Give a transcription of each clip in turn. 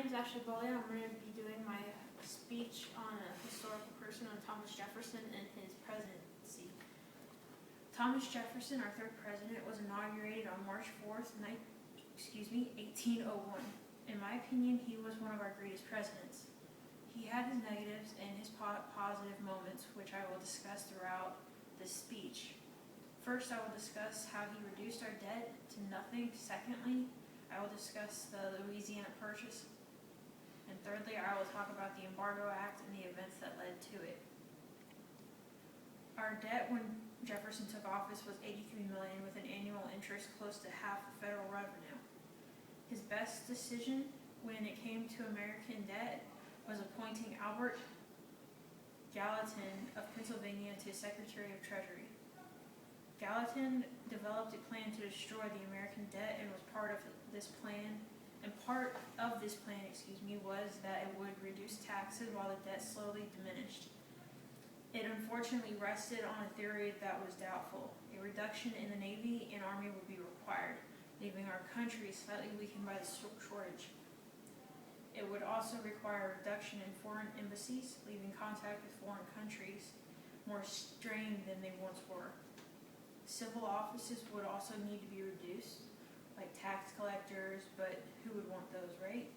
name is Ashley Beaulieu. I'm going to be doing my speech on a historical person on Thomas Jefferson and his presidency. Thomas Jefferson, our third president, was inaugurated on March 4th, 1801. In my opinion, he was one of our greatest presidents. He had his negatives and his positive moments, which I will discuss throughout this speech. First, I will discuss how he reduced our debt to nothing. Secondly, I will discuss the Louisiana Purchase. And thirdly, I will talk about the Embargo Act and the events that led to it. Our debt when Jefferson took office was $83 million, with an annual interest close to half the federal revenue. His best decision when it came to American debt was appointing Albert Gallatin of Pennsylvania to Secretary of Treasury. Gallatin developed a plan to destroy the American debt, and was part of this plan was that it would reduce taxes while the debt slowly diminished. It unfortunately rested on a theory that was doubtful. A reduction in the Navy and Army would be required, leaving our country slightly weakened by the shortage. It would also require a reduction in foreign embassies, leaving contact with foreign countries more strained than they once were. Civil offices would also need to be reduced, like tax collectors, but who would want those, right?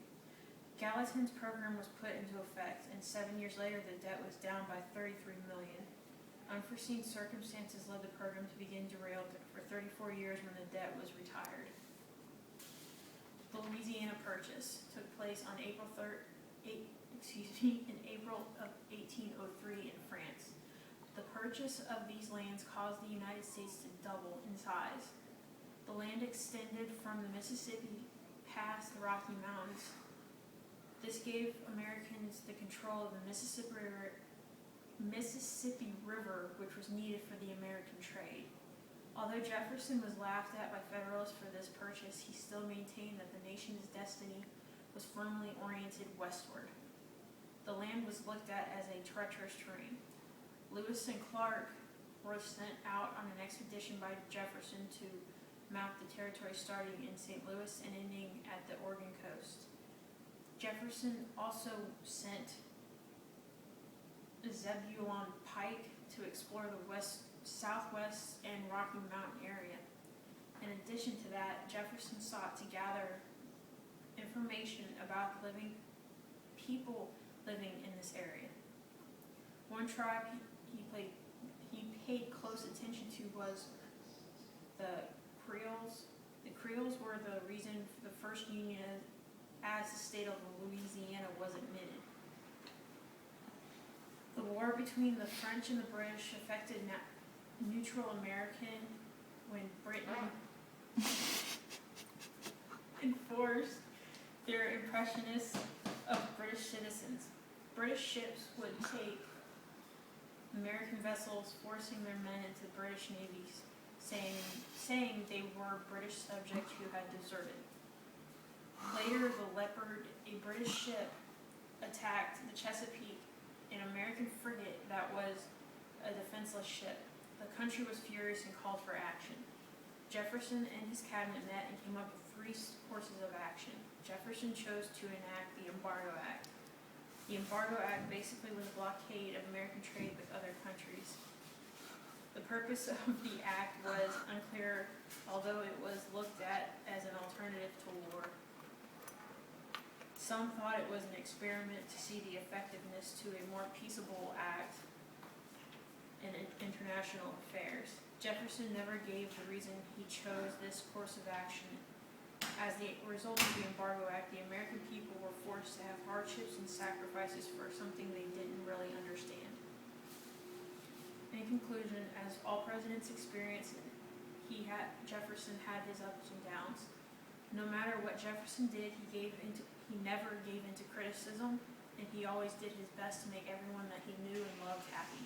Gallatin's program was put into effect, and 7 years later the debt was down by $33 million. Unforeseen circumstances led the program to begin derailed for 34 years when the debt was retired. The Louisiana Purchase took place on April of 1803 in France. The purchase of these lands caused the United States to double in size. The land extended from the Mississippi past the Rocky Mountains. This gave Americans the control of the Mississippi River, which was needed for the American trade. Although Jefferson was laughed at by Federalists for this purchase, he still maintained that the nation's destiny was firmly oriented westward. The land was looked at as a treacherous terrain. Lewis and Clark were sent out on an expedition by Jefferson to map the territory starting in St. Louis and ending at the Oregon coast. Jefferson also sent Zebulon Pike to explore the southwest and Rocky Mountain area. In addition to that, Jefferson sought to gather information about people living in this area. One tribe he paid close attention to was the Creoles. The Creoles were the reason for the first union as the state of Louisiana was admitted. The war between the French and the British affected neutral American when Britain enforced their impressionists of British citizens. British ships would take American vessels, forcing their men into the British navies, saying they were British subjects who had deserted. Later, the Leopard, a British ship, attacked the Chesapeake, an American frigate that was a defenseless ship. The country was furious and called for action. Jefferson and his cabinet met and came up with 3 courses of action. Jefferson chose to enact the Embargo Act. The Embargo Act basically was a blockade of American trade with other countries. The purpose of the act was unclear, although it was looked at as an alternative to war. Some thought it was an experiment to see the effectiveness to a more peaceable act in international affairs. Jefferson never gave the reason he chose this course of action. As the result of the Embargo Act, the American people were forced to have hardships and sacrifices for something they didn't really understand. In conclusion, as all presidents experienced, Jefferson had his ups and downs. No matter what Jefferson did, he never gave into criticism, and he always did his best to make everyone that he knew and loved happy.